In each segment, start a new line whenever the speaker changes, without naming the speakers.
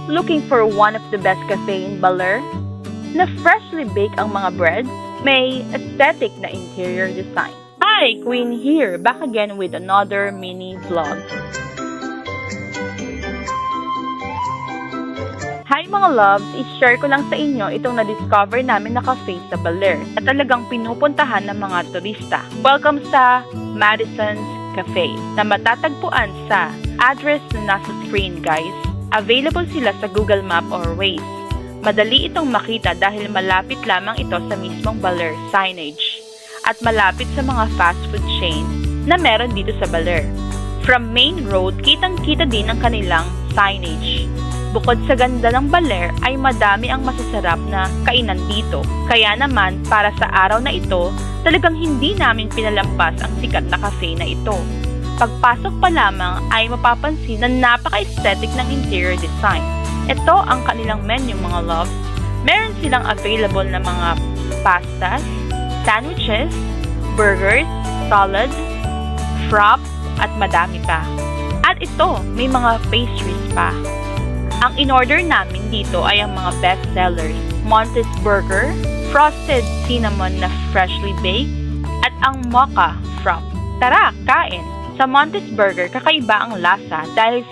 Looking for one of the best cafe in Baler? Na freshly baked ang mga bread, may aesthetic na interior design. Hi, Queen here, back again with another mini vlog. Hi mga loves, i-share ko lang sa inyo itong na-discover namin na cafe sa Baler na talagang pinupuntahan ng mga turista. Welcome sa Madison's Cafe na matatagpuan sa address na nasa screen guys. Available sila sa Google Map or Waze. Madali itong makita dahil malapit lamang ito sa mismong Baler signage at malapit sa mga fast food chain na meron dito sa Baler. From main road, kitang-kita din ang kanilang signage. Bukod sa ganda ng Baler ay madami ang masasarap na kainan dito. Kaya naman para sa araw na ito, talagang hindi namin pinalampas ang sikat na cafe na ito. Pagpasok pa lamang ay mapapansin na napaka-aesthetic ng interior design. Ito ang kanilang menu mga loves. Meron silang available na mga pastas, sandwiches, burgers, salads, fraps at madami pa. At ito, may mga pastries pa. Ang in-order namin dito ay ang mga best sellers, Montes Burger, Frosted Cinnamon na freshly baked, at ang Mocha Frap. Tara, kain! Sa Montes Burger, kakaiba ang lasa dahil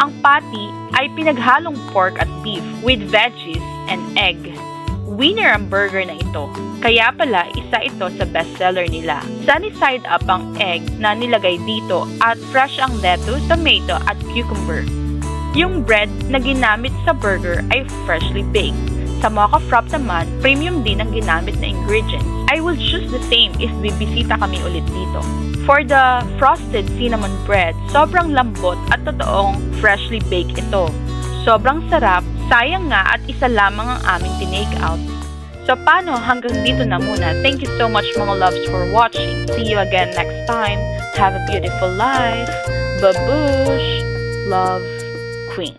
ang patty ay pinaghalong pork at beef with veggies and egg. Winner ang burger na ito. Kaya pala, isa ito sa bestseller nila. Sunny side up ang egg na nilagay dito at fresh ang lettuce, tomato at cucumber. Yung bread na ginamit sa burger ay freshly baked. Sa Mocha Frap naman, premium din ang ginamit na ingredients. I will choose the same if bibisita kami ulit dito. For the frosted cinnamon bread, sobrang lambot at totoong freshly baked ito. Sobrang sarap, sayang nga at isa lamang ang aming tinake out. So paano, hanggang dito na muna. Thank you so much mga loves for watching. See you again next time. Have a beautiful life. Babush! Love, Queen.